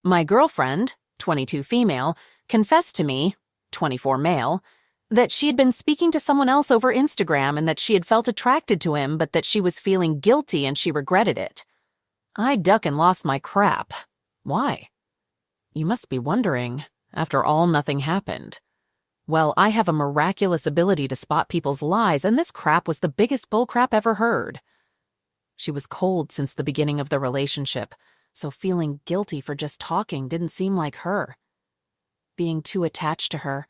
My girlfriend, 22 female, confessed to me, 24 male, that she had been speaking to someone else over Instagram and that she had felt attracted to him, but that she was feeling guilty and she regretted it. I duck and lost my crap. Why? You must be wondering. After all, nothing happened. Well, I have a miraculous ability to spot people's lies, and this crap was the biggest bullcrap ever heard. She was cold since the beginning of the relationship, so feeling guilty for just talking didn't seem like her. Being too attached to her,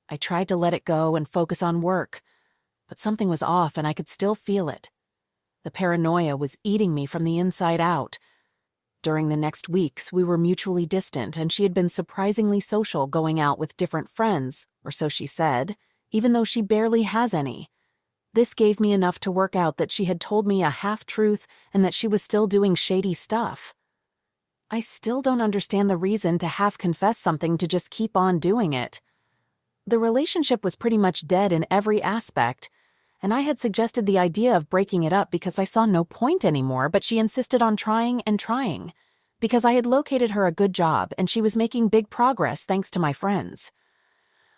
I tried to let it go and focus on work, but something was off and I could still feel it. The paranoia was eating me from the inside out. During the next weeks, we were mutually distant, and she had been surprisingly social, going out with different friends, or so she said, even though she barely has any. This gave me enough to work out that she had told me a half-truth and that she was still doing shady stuff. I still don't understand the reason to half confess something to just keep on doing it. The relationship was pretty much dead in every aspect, and I had suggested the idea of breaking it up because I saw no point anymore, but she insisted on trying and trying, because I had located her a good job and she was making big progress thanks to my friends.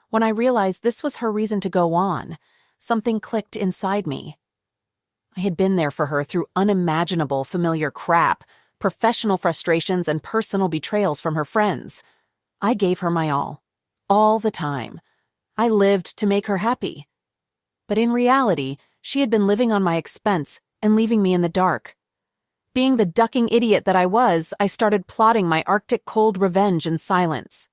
When I realized this was her reason to go on, something clicked inside me. I had been there for her through unimaginable familiar crap, professional frustrations, and personal betrayals from her friends. I gave her my all the time. I lived to make her happy. But in reality, she had been living on my expense and leaving me in the dark. Being the ducking idiot that I was, I started plotting my Arctic cold revenge in silence.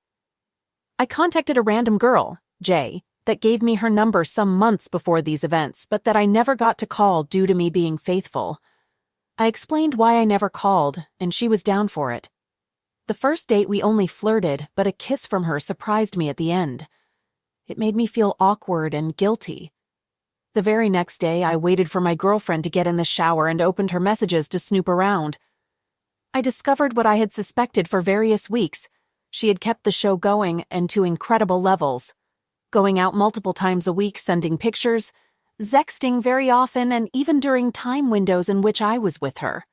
I contacted a random girl, Jay, that gave me her number some months before these events, but that I never got to call due to me being faithful. I explained why I never called, and she was down for it. The first date we only flirted, but a kiss from her surprised me at the end. It made me feel awkward and guilty. The very next day, I waited for my girlfriend to get in the shower and opened her messages to snoop around. I discovered what I had suspected for various weeks. She had kept the show going, and to incredible levels. Going out multiple times a week, sending pictures, sexting very often, and even during time windows in which I was with her.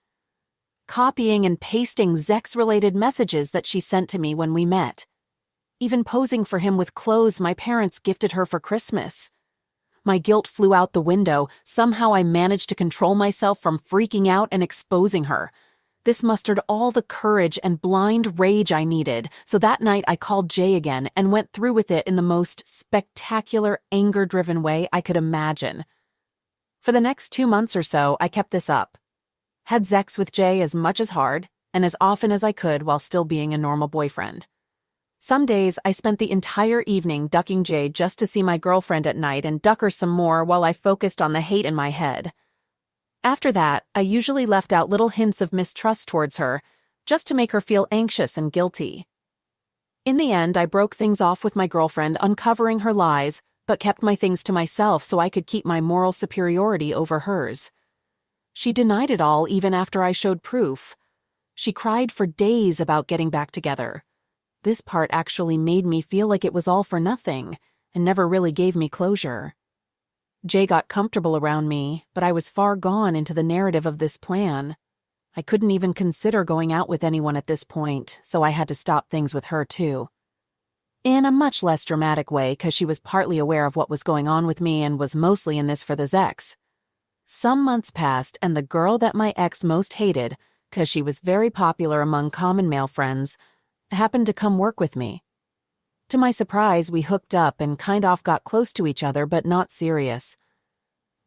Copying and pasting sex-related messages that she sent to me when we met. Even posing for him with clothes my parents gifted her for Christmas. My guilt flew out the window. Somehow I managed to control myself from freaking out and exposing her. This mustered all the courage and blind rage I needed, so that night I called Jay again and went through with it in the most spectacular, anger-driven way I could imagine. For the next 2 months or so, I kept this up. Had sex with Jay as much as hard, and as often as I could while still being a normal boyfriend. Some days, I spent the entire evening ducking Jay just to see my girlfriend at night and duck her some more while I focused on the hate in my head. After that, I usually left out little hints of mistrust towards her, just to make her feel anxious and guilty. In the end, I broke things off with my girlfriend, uncovering her lies, but kept my things to myself so I could keep my moral superiority over hers. She denied it all even after I showed proof. She cried for days about getting back together. This part actually made me feel like it was all for nothing, and never really gave me closure. Jay got comfortable around me, but I was far gone into the narrative of this plan. I couldn't even consider going out with anyone at this point, so I had to stop things with her too. In a much less dramatic way, because she was partly aware of what was going on with me and was mostly in this for the sex. Some months passed, and the girl that my ex most hated, because she was very popular among common male friends, happened to come work with me. To my surprise, we hooked up and kind of got close to each other, but not serious.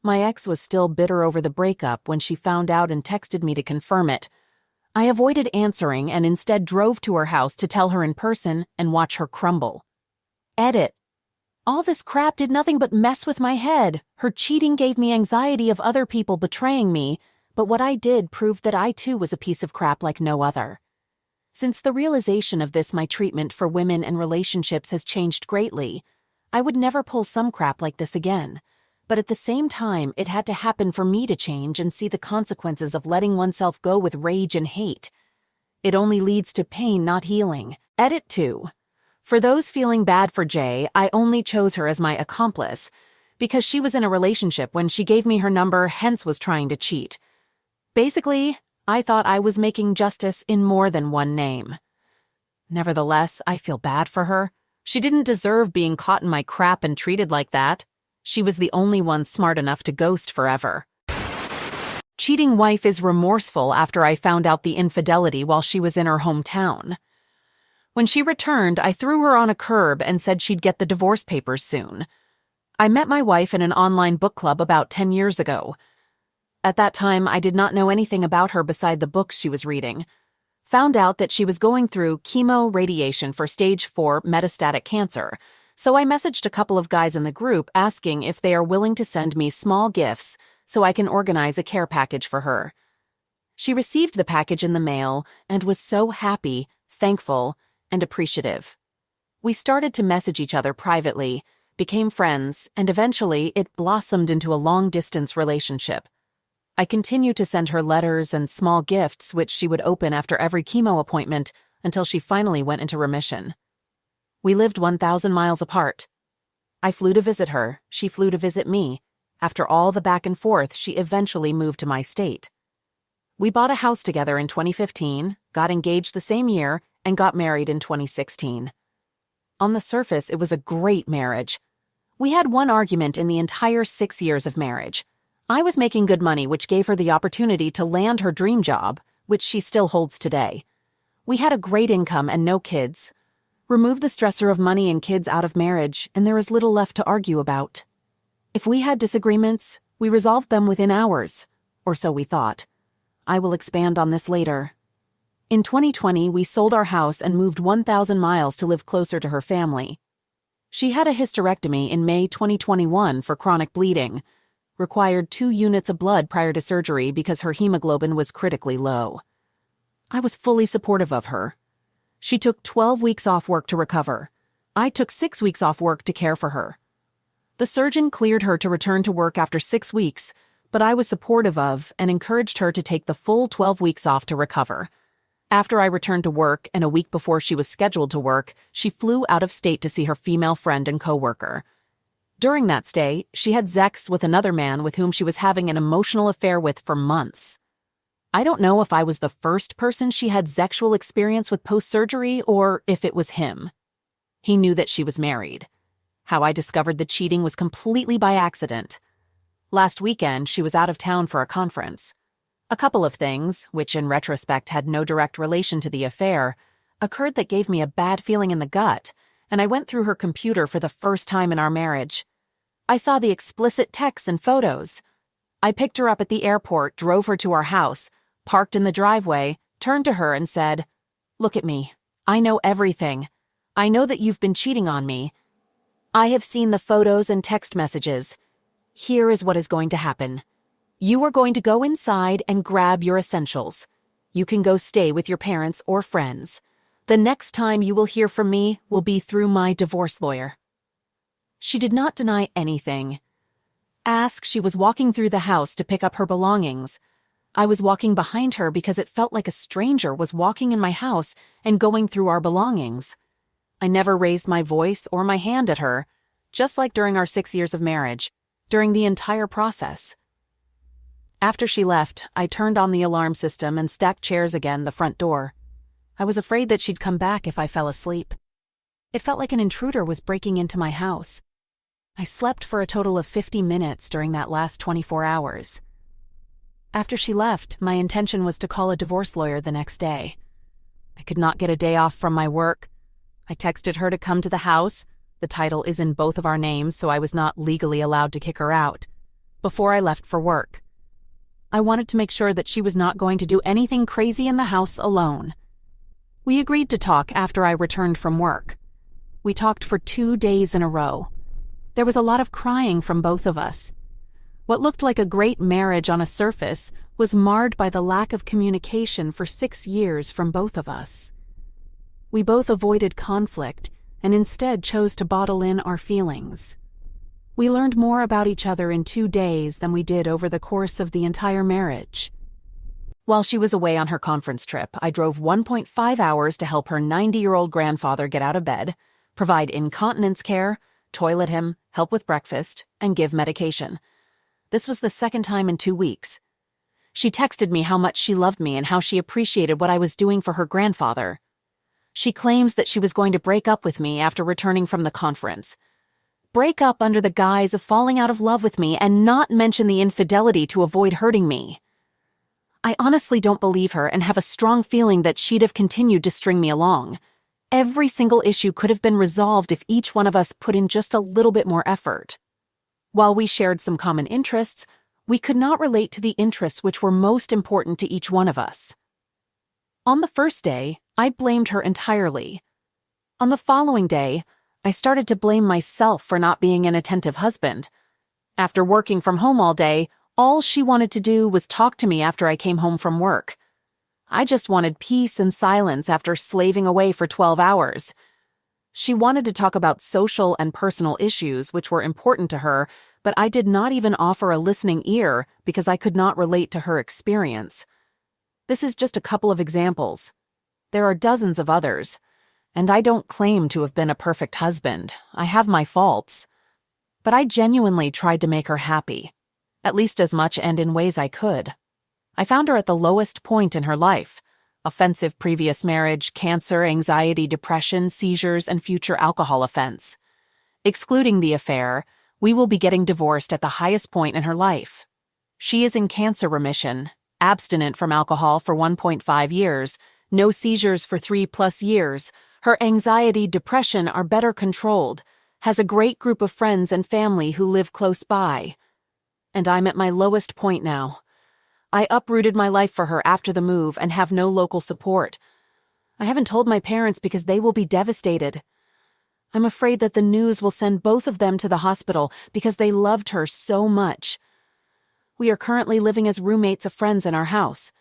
My ex was still bitter over the breakup when she found out and texted me to confirm it. I avoided answering and instead drove to her house to tell her in person and watch her crumble. Edit. All this crap did nothing but mess with my head. Her cheating gave me anxiety of other people betraying me, but what I did proved that I too was a piece of crap like no other. Since the realization of this, my treatment for women and relationships has changed greatly. I would never pull some crap like this again. But at the same time, it had to happen for me to change and see the consequences of letting oneself go with rage and hate. It only leads to pain, not healing. Edit 2. For those feeling bad for Jay, I only chose her as my accomplice, because she was in a relationship when she gave me her number, hence was trying to cheat. Basically, I thought I was making justice in more than one name. Nevertheless, I feel bad for her. She didn't deserve being caught in my crap and treated like that. She was the only one smart enough to ghost forever. Cheating wife is remorseful after I found out the infidelity while she was in her hometown. When she returned, I threw her on a curb and said she'd get the divorce papers soon. I met my wife in an online book club about 10 years ago. At that time, I did not know anything about her beside the books she was reading. Found out that she was going through chemo radiation for stage 4 metastatic cancer, so I messaged a couple of guys in the group asking if they are willing to send me small gifts so I can organize a care package for her. She received the package in the mail and was so happy, thankful, and appreciative. We started to message each other privately, became friends, and eventually it blossomed into a long-distance relationship. I continued to send her letters and small gifts which she would open after every chemo appointment until she finally went into remission. We lived 1,000 miles apart. I flew to visit her, she flew to visit me. After all the back and forth, she eventually moved to my state. We bought a house together in 2015, got engaged the same year, and got married in 2016. On the surface, it was a great marriage. We had one argument in the entire 6 years of marriage. I was making good money, which gave her the opportunity to land her dream job, which she still holds today. We had a great income and no kids. Remove the stressor of money and kids out of marriage, and there is little left to argue about. If we had disagreements, we resolved them within hours, or so we thought. I will expand on this later. In 2020, we sold our house and moved 1,000 miles to live closer to her family. She had a hysterectomy in May 2021 for chronic bleeding, required 2 units of blood prior to surgery because her hemoglobin was critically low. I was fully supportive of her. She took 12 weeks off work to recover. I took 6 weeks off work to care for her. The surgeon cleared her to return to work after 6 weeks, but I was supportive of and encouraged her to take the full 12 weeks off to recover. After I returned to work and a week before she was scheduled to work, she flew out of state to see her female friend and coworker. During that stay, she had sex with another man with whom she was having an emotional affair with for months. I don't know if I was the first person she had sexual experience with post-surgery or if it was him. He knew that she was married. How I discovered the cheating was completely by accident. Last weekend, she was out of town for a conference. A couple of things, which in retrospect had no direct relation to the affair, occurred that gave me a bad feeling in the gut, and I went through her computer for the first time in our marriage. I saw the explicit texts and photos. I picked her up at the airport, drove her to our house, parked in the driveway, turned to her and said, "Look at me. I know everything. I know that you've been cheating on me. I have seen the photos and text messages. Here is what is going to happen. You are going to go inside and grab your essentials. You can go stay with your parents or friends. The next time you will hear from me will be through my divorce lawyer." She did not deny anything. She was walking through the house to pick up her belongings. I was walking behind her because it felt like a stranger was walking in my house and going through our belongings. I never raised my voice or my hand at her, just like during our 6 years of marriage, during the entire process. After she left, I turned on the alarm system and stacked chairs again the front door. I was afraid that she'd come back if I fell asleep. It felt like an intruder was breaking into my house. I slept for a total of 50 minutes during that last 24 hours. After she left, my intention was to call a divorce lawyer the next day. I could not get a day off from my work. I texted her to come to the house. The title is in both of our names, so I was not legally allowed to kick her out. Before I left for work, I wanted to make sure that she was not going to do anything crazy in the house alone. We agreed to talk after I returned from work. We talked for 2 days in a row. There was a lot of crying from both of us. What looked like a great marriage on a surface was marred by the lack of communication for 6 years from both of us. We both avoided conflict and instead chose to bottle in our feelings. We learned more about each other in 2 days than we did over the course of the entire marriage. While she was away on her conference trip, I drove 1.5 hours to help her 90-year-old grandfather get out of bed, provide incontinence care, toilet him, help with breakfast, and give medication. This was the second time in 2 weeks. She texted me how much she loved me and how she appreciated what I was doing for her grandfather. She claims that she was going to break up with me after returning from the conference. Break up under the guise of falling out of love with me and not mention the infidelity to avoid hurting me. I honestly don't believe her and have a strong feeling that she'd have continued to string me along. Every single issue could have been resolved if each one of us put in just a little bit more effort. While we shared some common interests, we could not relate to the interests which were most important to each one of us. On the first day, I blamed her entirely. On the following day, I started to blame myself for not being an attentive husband. After working from home all day, all she wanted to do was talk to me after I came home from work. I just wanted peace and silence after slaving away for 12 hours. She wanted to talk about social and personal issues which were important to her, but I did not even offer a listening ear because I could not relate to her experience. This is just a couple of examples. There are dozens of others, and I don't claim to have been a perfect husband. I have my faults. But I genuinely tried to make her happy, at least as much and in ways I could. I found her at the lowest point in her life: offensive previous marriage, cancer, anxiety, depression, seizures, and future alcohol offense. Excluding the affair, we will be getting divorced at the highest point in her life. She is in cancer remission, abstinent from alcohol for 1.5 years, no seizures for 3+ years. Her anxiety, depression are better controlled, has a great group of friends and family who live close by. And I'm at my lowest point now. I uprooted my life for her after the move and have no local support. I haven't told my parents because they will be devastated. I'm afraid that the news will send both of them to the hospital because they loved her so much. We are currently living as roommates of friends in our house.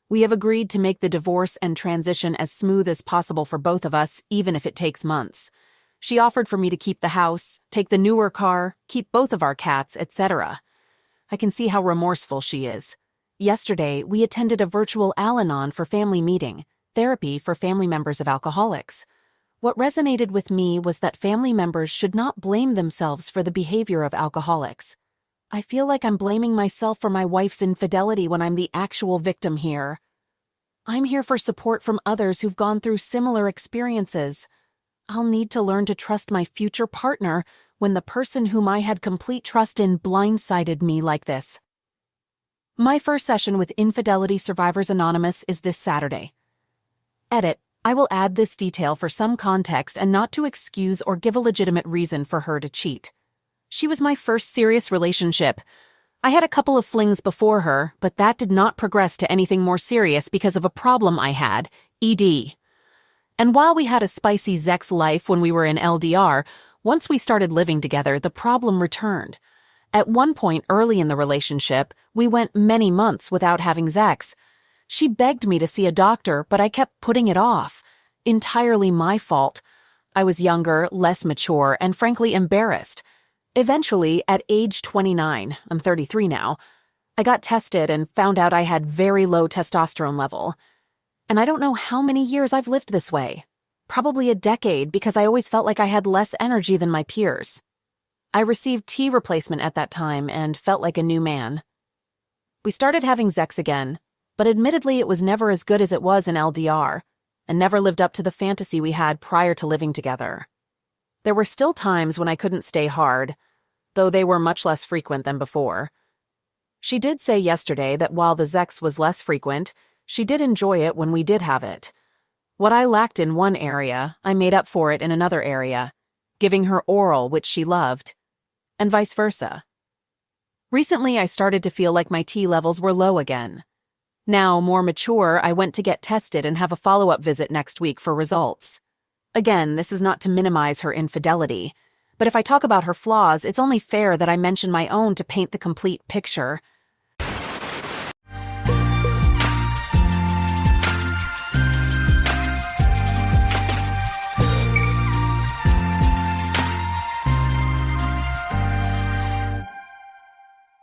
We have agreed to make the divorce and transition as smooth as possible for both of us, even if it takes months. She offered for me to keep the house, take the newer car, keep both of our cats, etc. I can see how remorseful she is. Yesterday, we attended a virtual Al-Anon for family meeting, therapy for family members of alcoholics. What resonated with me was that family members should not blame themselves for the behavior of alcoholics. I feel like I'm blaming myself for my wife's infidelity when I'm the actual victim here. I'm here for support from others who've gone through similar experiences. I'll need to learn to trust my future partner when the person whom I had complete trust in blindsided me like this. My first session with Infidelity Survivors Anonymous is this Saturday. Edit: I will add this detail for some context and not to excuse or give a legitimate reason for her to cheat. She was my first serious relationship. I had a couple of flings before her, but that did not progress to anything more serious because of a problem I had, ED. And while we had a spicy sex life when we were in LDR, once we started living together, the problem returned. At one point early in the relationship, we went many months without having sex. She begged me to see a doctor, but I kept putting it off. Entirely my fault. I was younger, less mature, and frankly embarrassed. Eventually, at age 29, I'm 33 now, I got tested and found out I had very low testosterone level. And I don't know how many years I've lived this way. Probably a decade, because I always felt like I had less energy than my peers. I received T replacement at that time and felt like a new man. We started having sex again, but admittedly it was never as good as it was in LDR, and never lived up to the fantasy we had prior to living together. There were still times when I couldn't stay hard, though they were much less frequent than before. She did say yesterday that while the sex was less frequent, she did enjoy it when we did have it. What I lacked in one area, I made up for it in another area, giving her oral, which she loved, and vice versa. Recently, I started to feel like my T levels were low again. Now, more mature, I went to get tested and have a follow-up visit next week for results. Again, this is not to minimize her infidelity, but if I talk about her flaws, it's only fair that I mention my own to paint the complete picture.